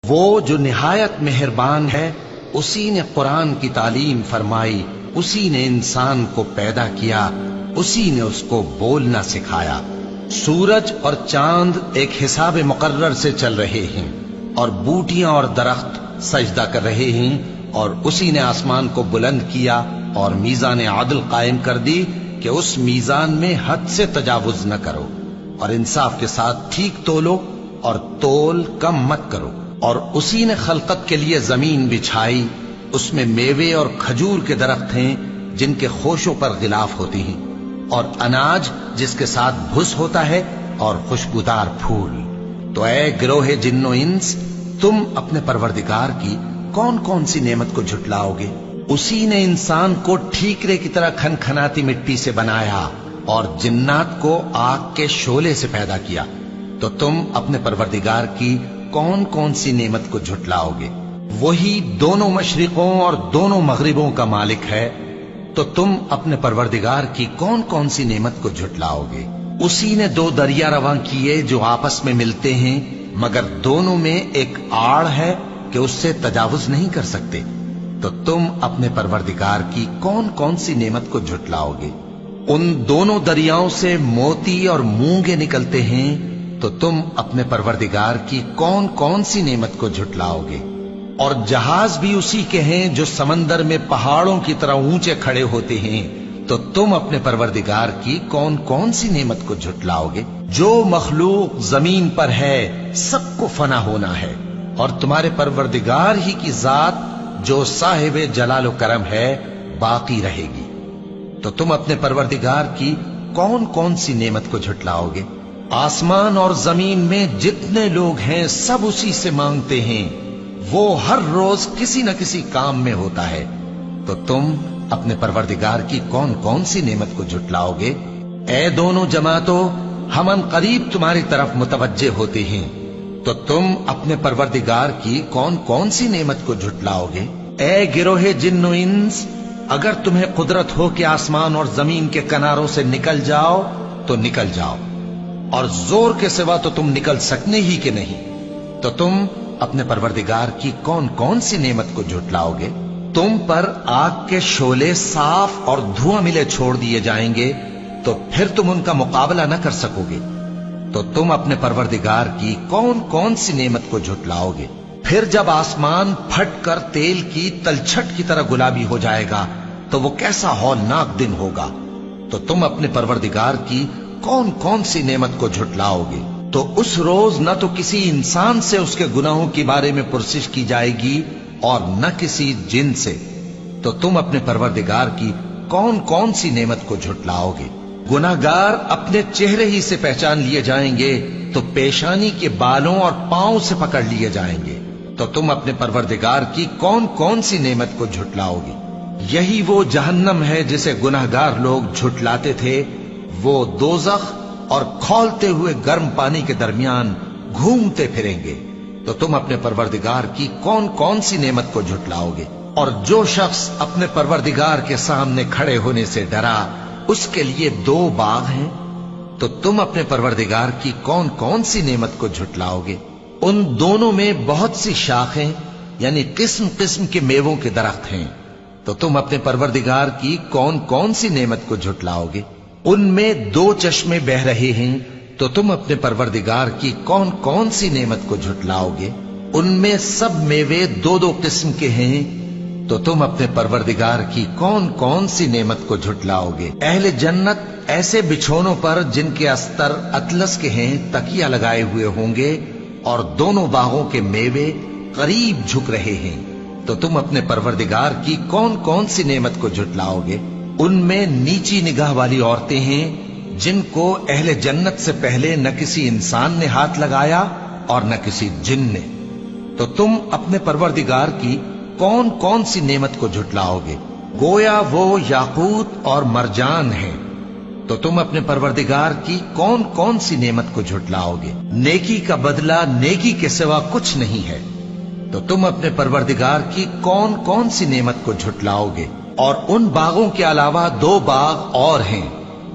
وہ جو نہایت مہربان ہے، اسی نے قرآن کی تعلیم فرمائی، اسی نے انسان کو پیدا کیا، اسی نے اس کو بولنا سکھایا۔ سورج اور چاند ایک حساب مقرر سے چل رہے ہیں، اور بوٹیاں اور درخت سجدہ کر رہے ہیں، اور اسی نے آسمان کو بلند کیا اور میزان عدل قائم کر دی کہ اس میزان میں حد سے تجاوز نہ کرو، اور انصاف کے ساتھ ٹھیک تولو اور تول کم مت کرو۔ اور اسی نے خلقت کے لیے زمین بچھائی، اس میں میوے اور کھجور کے درخت ہیں جن کے خوشوں پر غلاف ہوتی ہیں، اور اناج جس کے ساتھ بھس ہوتا ہے، اور خوشبودار پھول۔ تو اے گروہ جن و انس، تم اپنے پروردگار کی کون کون سی نعمت کو جھٹلاؤ گے؟ اسی نے انسان کو ٹھیکرے کی طرح کھنکھناتی مٹی سے بنایا اور جنات کو آگ کے شعلے سے پیدا کیا، تو تم اپنے پروردگار کی کون کون سی نعمت کو جھٹلاؤ گے؟ وہی دونوں مشرقوں اور دونوں مغربوں کا مالک ہے، تو تم اپنے پروردگار کی کون کون سی نعمت کو جھٹلاؤ گے؟ اسی نے دو دریا رواں کیے جو آپس میں ملتے ہیں، مگر دونوں میں ایک آڑ ہے کہ اس سے تجاوز نہیں کر سکتے، تو تم اپنے پروردگار کی کون کون سی نعمت کو جھٹلاؤ گے؟ ان دونوں دریاؤں سے موتی اور مونگے نکلتے ہیں، تو تم اپنے پروردگار کی کون کون سی نعمت کو جھٹلاؤ گے؟ اور جہاز بھی اسی کے ہیں جو سمندر میں پہاڑوں کی طرح اونچے کھڑے ہوتے ہیں، تو تم اپنے پروردگار کی کون کون سی نعمت کو جھٹلاؤ گے؟ جو مخلوق زمین پر ہے سب کو فنا ہونا ہے، اور تمہارے پروردگار ہی کی ذات جو صاحب جلال و کرم ہے باقی رہے گی۔ تو تم اپنے پروردگار کی کون کون سی نعمت کو جھٹلاؤ گے؟ آسمان اور زمین میں جتنے لوگ ہیں سب اسی سے مانگتے ہیں، وہ ہر روز کسی نہ کسی کام میں ہوتا ہے، تو تم اپنے پروردگار کی کون کون سی نعمت کو جھٹلاؤ گے؟ اے دونوں جماعتوں، ہم ان قریب تمہاری طرف متوجہ ہوتے ہیں، تو تم اپنے پروردگار کی کون کون سی نعمت کو جھٹلاؤ گے؟ اے گروہ جن و انس، اگر تمہیں قدرت ہو کہ آسمان اور زمین کے کناروں سے نکل جاؤ تو نکل جاؤ، اور زور کے سوا تو تم نکل سکنے ہی کہ نہیں، تو تم اپنے پروردگار کی کون کون سی نعمت کو جھٹلاؤ گے؟ تم پر آگ کے شعلے صاف اور دھواں ملے چھوڑ دیے جائیں گے، تو پھر تم ان کا مقابلہ نہ کر سکو گے، تو تم اپنے پروردگار کی کون کون سی نعمت کو جھٹلاؤ گے؟ پھر جب آسمان پھٹ کر تیل کی تلچھٹ کی طرح گلابی ہو جائے گا تو وہ کیسا ہولناک دن ہوگا، تو تم اپنے پروردگار کی کون کون سی نعمت کو جھٹلاؤ گے؟ تو اس روز نہ تو کسی انسان سے اس کے گناہوں کے بارے میں پرسش کی جائے گی اور نہ کسی جن سے، تو تم اپنے پروردگار کی کون کون سی نعمت کو جھٹلاؤ گے؟ گناہگار اپنے چہرے ہی سے پہچان لیے جائیں گے تو پیشانی کے بالوں اور پاؤں سے پکڑ لیے جائیں گے، تو تم اپنے پروردگار کی کون کون سی نعمت کو جھٹلاؤ گے؟ یہی وہ جہنم ہے جسے گناہگار لوگ جھٹلاتے تھے، وہ دوزخ اور کھولتے ہوئے گرم پانی کے درمیان گھومتے پھریں گے، تو تم اپنے پروردگار کی کون کون سی نعمت کو جھٹلاؤ گے؟ اور جو شخص اپنے پروردگار کے سامنے کھڑے ہونے سے ڈرا، اس کے لیے دو باغ ہیں، تو تم اپنے پروردگار کی کون کون سی نعمت کو جھٹلاؤ گے؟ ان دونوں میں بہت سی شاخیں یعنی قسم قسم کے میووں کے درخت ہیں، تو تم اپنے پروردگار کی کون کون سی نعمت کو جھٹلاؤ گے؟ ان میں دو چشمے بہ رہے ہیں، تو تم اپنے پروردگار کی کون کون سی نعمت کو جھٹلاؤ گے؟ ان میں سب میوے دو دو قسم کے ہیں، تو تم اپنے پروردگار کی کون کون سی نعمت کو جھٹلاؤ گے؟ اہل جنت ایسے بچھونوں پر جن کے استر اطلس کے ہیں تکیہ لگائے ہوئے ہوں گے، اور دونوں باغوں کے میوے قریب جھک رہے ہیں، تو تم اپنے پروردگار کی کون کون سی نعمت کو جھٹلاؤ گے؟ ان میں نیچی نگاہ والی عورتیں ہیں جن کو اہل جنت سے پہلے نہ کسی انسان نے ہاتھ لگایا اور نہ کسی جن نے، تو تم اپنے پروردگار کی کون کون سی نعمت کو جھٹلاؤ گے؟ گویا وہ یاقوت اور مرجان ہیں، تو تم اپنے پروردگار کی کون کون سی نعمت کو جھٹلاؤ گے؟ نیکی کا بدلہ نیکی کے سوا کچھ نہیں ہے، تو تم اپنے پروردگار کی کون کون سی نعمت کو جھٹلاؤ گے؟ اور ان باغوں کے علاوہ دو باغ اور ہیں،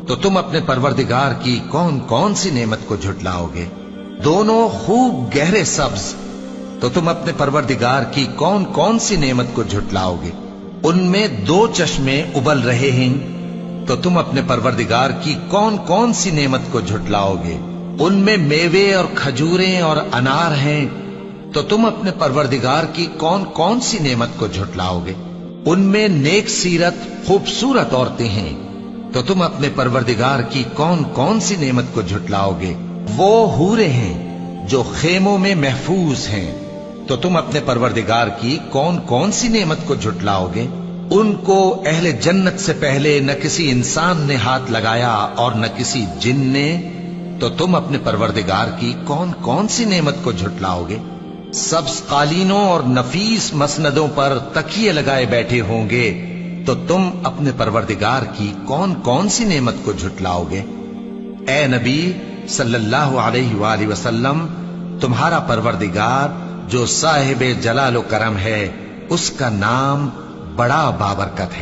تو تم اپنے پروردگار کی کون کون سی نعمت کو جھٹلاؤ گے؟ دونوں خوب گہرے سبز، تو تم اپنے پروردگار کی کون کون سی نعمت کو جھٹلاؤ گے؟ ان میں 2 چشمے ابل رہے ہیں، تو تم اپنے پروردگار کی کون کون سی نعمت کو جھٹلاؤ گے؟ ان میں میوے اور کھجوریں اور انار ہیں، تو تم اپنے پروردگار کی کون کون سی نعمت کو جھٹلاؤ گے؟ ان میں نیک سیرت خوبصورت عورتیں ہیں، تو تم اپنے پروردگار کی کون کون سی نعمت کو جھٹلاؤ گے؟ وہ حوریں ہیں جو خیموں میں محفوظ ہیں، تو تم اپنے پروردگار کی کون کون سی نعمت کو جھٹلاؤ گے؟ ان کو اہل جنت سے پہلے نہ کسی انسان نے ہاتھ لگایا اور نہ کسی جن نے، تو تم اپنے پروردگار کی کون کون سی نعمت کو جھٹلاؤ گے؟ سبز قالینوں اور نفیس مسندوں پر تکیے لگائے بیٹھے ہوں گے، تو تم اپنے پروردگار کی کون کون سی نعمت کو جھٹلاؤ گے؟ اے نبی صلی اللہ علیہ وآلہ وسلم، تمہارا پروردگار جو صاحب جلال و کرم ہے، اس کا نام بڑا بابرکت ہے۔